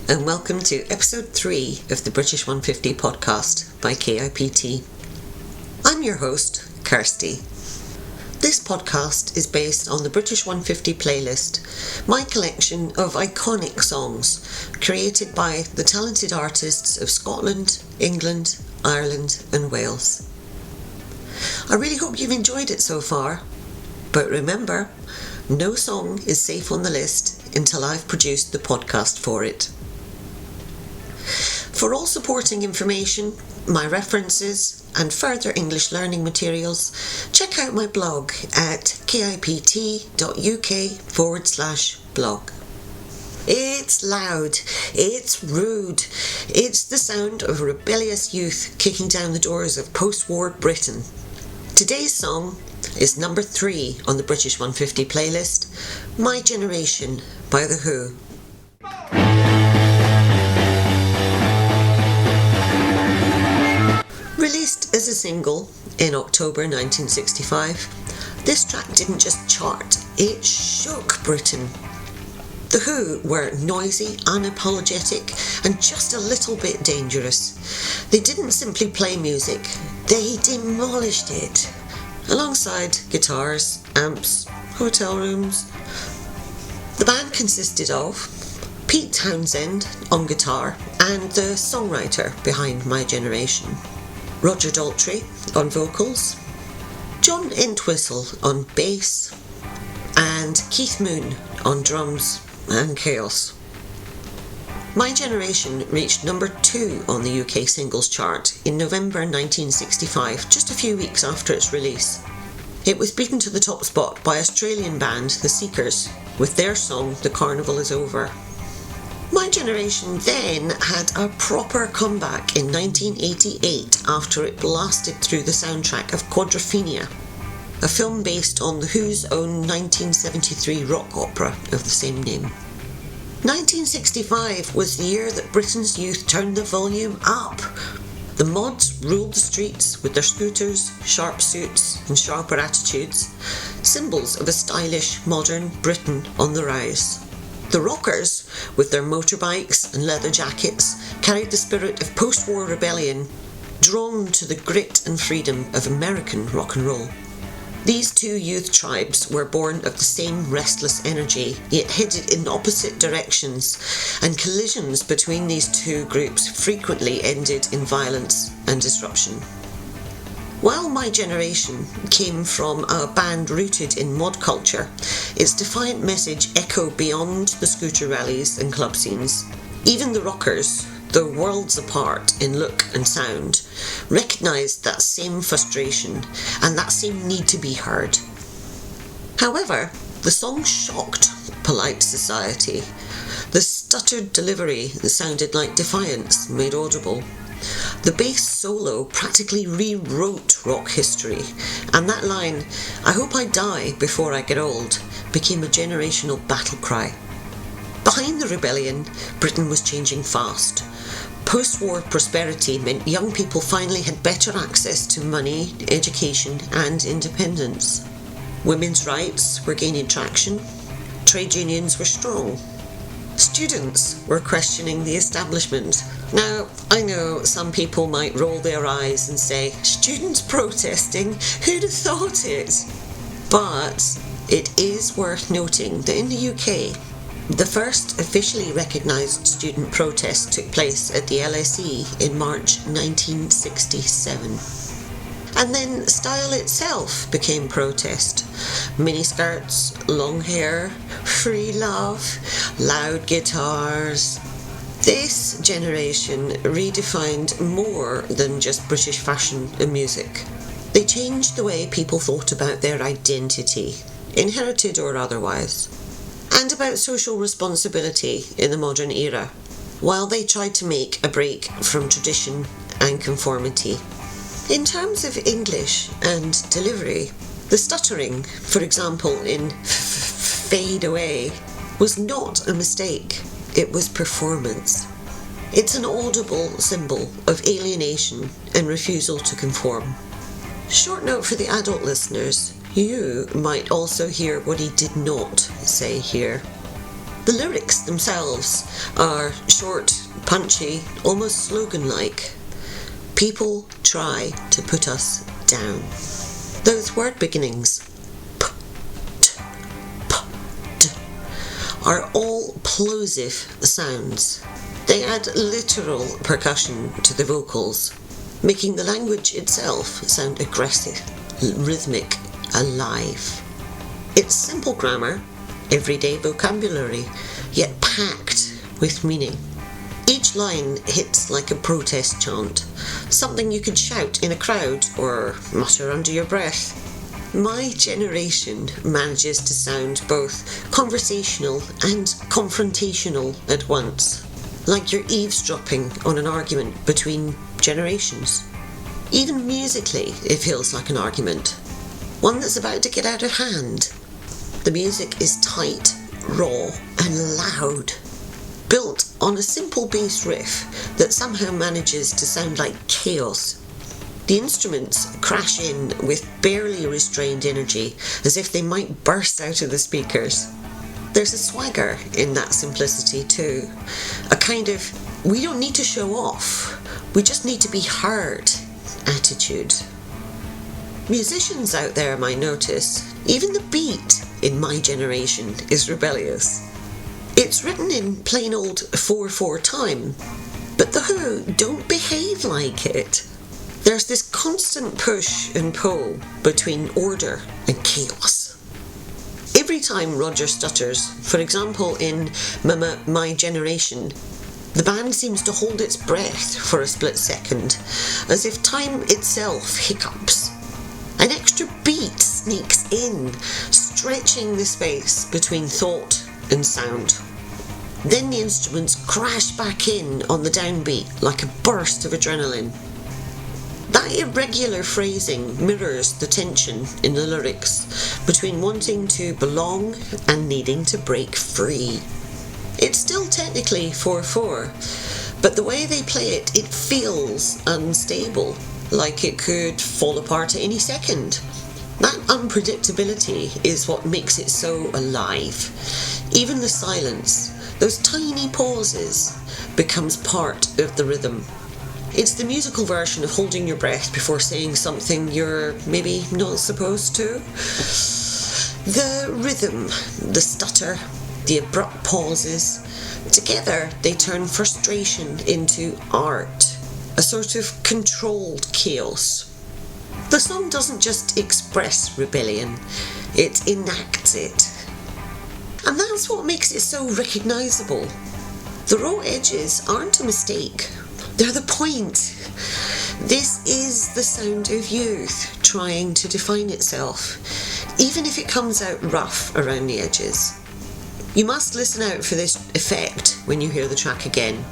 and welcome to episode 3 of the British 150 podcast by KIPT. I'm your host, Kirsty. This podcast is based on the British 150 playlist, my collection of iconic songs created by the talented artists of Scotland, England, Ireland and Wales. I really hope you've enjoyed it so far, but remember, no song is safe on the list until I've produced the podcast for it. For all supporting information, my references and further English learning materials, check out my blog at kipt.uk/blog. It's loud, it's rude, it's the sound of rebellious youth kicking down the doors of post-war Britain. Today's song is number 3 on the British 150 playlist, My Generation by The Who. Released as a single in October 1965, this track didn't just chart, it shook Britain. The Who were noisy, unapologetic, and just a little bit dangerous. They didn't simply play music, they demolished it. Alongside guitars, amps, hotel rooms. The band consisted of Pete Townshend on guitar and the songwriter behind My Generation, Roger Daltrey on vocals, John Entwistle on bass, and Keith Moon on drums and chaos. My Generation reached number 2 on the UK singles chart in November 1965, just a few weeks after its release. It was beaten to the top spot by Australian band The Seekers with their song The Carnival Is Over. My Generation then had a proper comeback in 1988 after it blasted through the soundtrack of Quadrophenia, a film based on The Who's own 1973 rock opera of the same name. 1965 was the year that Britain's youth turned the volume up. The mods ruled the streets with their scooters, sharp suits and sharper attitudes, symbols of a stylish, modern Britain on the rise. The rockers, with their motorbikes and leather jackets, carried the spirit of post-war rebellion, drawn to the grit and freedom of American rock and roll. These two youth tribes were born of the same restless energy, yet headed in opposite directions, and collisions between these two groups frequently ended in violence and disruption. While My Generation came from a band rooted in mod culture, its defiant message echoed beyond the scooter rallies and club scenes. Even the rockers, though worlds apart in look and sound, recognised that same frustration and that same need to be heard. However, the song shocked polite society. The stuttered delivery that sounded like defiance made audible. The bass solo practically rewrote rock history, and that line, "I hope I die before I get old," became a generational battle cry. Behind the rebellion, Britain was changing fast. Post-war prosperity meant young people finally had better access to money, education and independence. Women's rights were gaining traction. Trade unions were strong. Students were questioning the establishment. Now, I know some people might roll their eyes and say, students protesting? Who'd have thought it? But it is worth noting that in the UK, the first officially recognised student protest took place at the LSE in March 1967. And then style itself became protest. Miniskirts, long hair, free love, loud guitars. This generation redefined more than just British fashion and music. They changed the way people thought about their identity, inherited or otherwise, and about social responsibility in the modern era, while they tried to make a break from tradition and conformity. In terms of English and delivery, the stuttering, for example in Fade Away, was not a mistake, it was performance. It's an audible symbol of alienation and refusal to conform. Short note for the adult listeners, you might also hear what he did not say here. The lyrics themselves are short, punchy, almost slogan-like. People try to put us down. Those word beginnings, p, t, p, d, are all plosive sounds. They add literal percussion to the vocals, making the language itself sound aggressive, rhythmic, alive. It's simple grammar, everyday vocabulary, yet packed with meaning. Each line hits like a protest chant, something you could shout in a crowd or mutter under your breath. My Generation manages to sound both conversational and confrontational at once, like you're eavesdropping on an argument between generations. Even musically, it feels like an argument, one that's about to get out of hand. The music is tight, raw, and loud, built on a simple bass riff that somehow manages to sound like chaos. The instruments crash in with barely restrained energy, as if they might burst out of the speakers. There's a swagger in that simplicity too, a kind of, we don't need to show off, we just need to be heard attitude. Musicians out there might notice, even the beat in My Generation is rebellious. It's written in plain old 4/4 time, but the Who don't behave like it. There's this constant push and pull between order and chaos. Every time Roger stutters, for example in My Generation, the band seems to hold its breath for a split second, as if time itself hiccups. An extra beat sneaks in, stretching the space between thought and sound. Then the instruments crash back in on the downbeat like a burst of adrenaline. That irregular phrasing mirrors the tension in the lyrics between wanting to belong and needing to break free. It's still technically 4/4, but the way they play it, it feels unstable, like it could fall apart at any second. That unpredictability is what makes it so alive. Even the silence, those tiny pauses, becomes part of the rhythm. It's the musical version of holding your breath before saying something you're maybe not supposed to. The rhythm, the stutter, the abrupt pauses, together they turn frustration into art, a sort of controlled chaos. The song doesn't just express rebellion, it enacts it. And that's what makes it so recognisable. The raw edges aren't a mistake, they're the point. This is the sound of youth trying to define itself, even if it comes out rough around the edges. You must listen out for this effect when you hear the track again.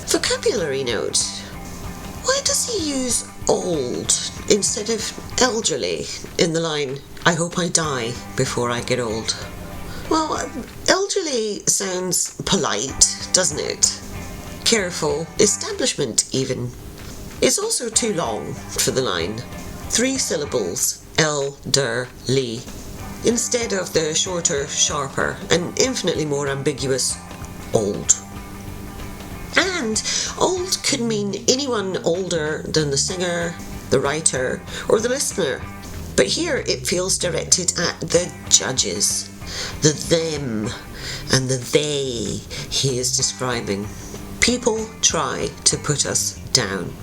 Vocabulary note. Why does he use old instead of elderly in the line, I hope I die before I get old? Well, elderly sounds polite, doesn't it? Careful, establishment even. It's also too long for the line. 3 syllables, elderly, instead of the shorter, sharper, and infinitely more ambiguous old. And old could mean anyone older than the singer, the writer, or the listener. But here it feels directed at the judges, the them, and the they he is describing. People try to put us down.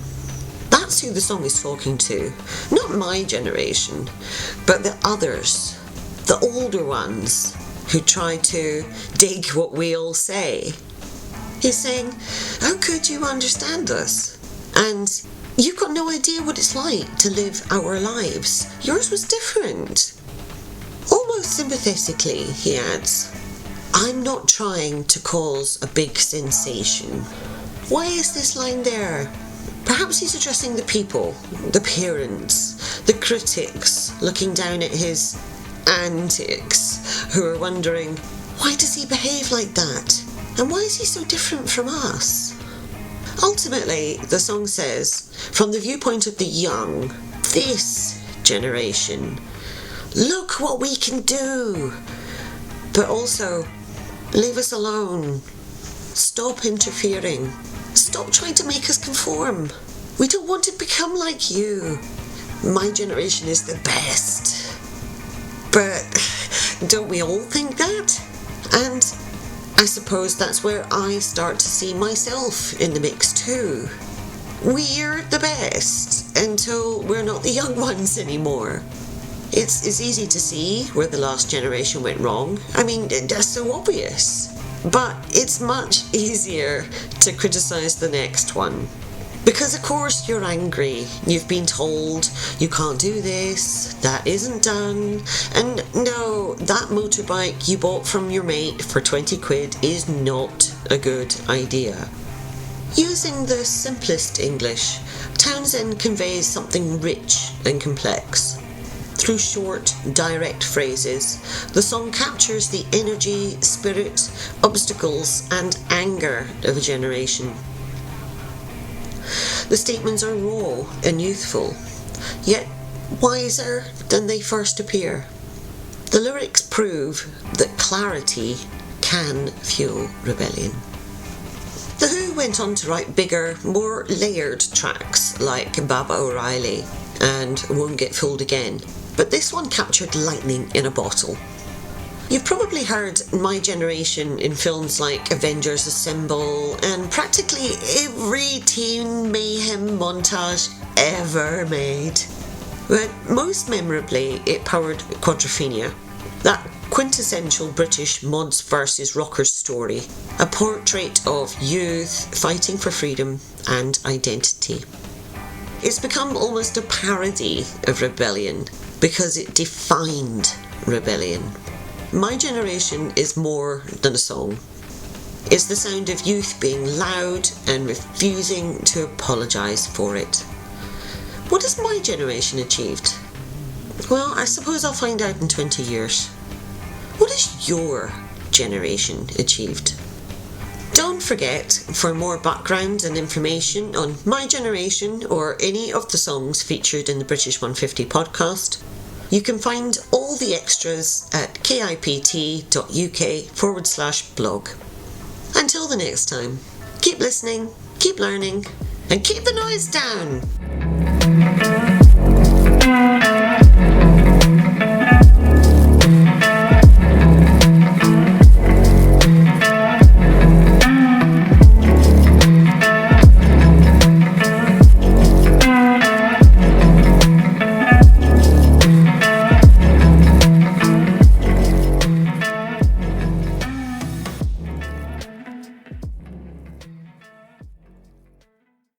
That's who the song is talking to. Not My Generation, but the others, the older ones who try to dig what we all say. He's saying, how could you understand us? And you've got no idea what it's like to live our lives. Yours was different. Almost sympathetically, he adds, I'm not trying to cause a big sensation. Why is this line there? Perhaps he's addressing the people, the parents, the critics looking down at his antics, who are wondering, why does he behave like that? And why is he so different from us? Ultimately, the song says, from the viewpoint of the young, this generation, look what we can do. But also, Leave us alone. Stop interfering. Stop trying to make us conform. We don't want to become like you. My generation is the best. But don't we all think that? And I suppose that's where I start to see myself in the mix too. We're the best until we're not the young ones anymore. It's easy to see where the last generation went wrong. I mean, that's so obvious. But it's much easier to criticise the next one. Because of course you're angry. You've been told you can't do this, that isn't done, and no, that motorbike you bought from your mate for 20 quid is not a good idea. Using the simplest English, Townsend conveys something rich and complex. Through short, direct phrases, the song captures the energy, spirit, obstacles and anger of a generation. The statements are raw and youthful, yet wiser than they first appear. The lyrics prove that clarity can fuel rebellion. The Who went on to write bigger, more layered tracks like Baba O'Reilly and Won't Get Fooled Again, but this one captured lightning in a bottle. You've probably heard My Generation in films like Avengers Assemble and practically every teen mayhem montage ever made. But most memorably, it powered Quadrophenia, that quintessential British mods versus rockers story, a portrait of youth fighting for freedom and identity. It's become almost a parody of rebellion because it defined rebellion. My Generation is more than a song. It's the sound of youth being loud and refusing to apologise for it. What has my generation achieved? Well, I suppose I'll find out in 20 years. What has your generation achieved? Don't forget, for more background and information on My Generation or any of the songs featured in the British 150 podcast, you can find all the extras at kipt.uk/blog. Until the next time, keep listening, keep learning, and keep the noise down!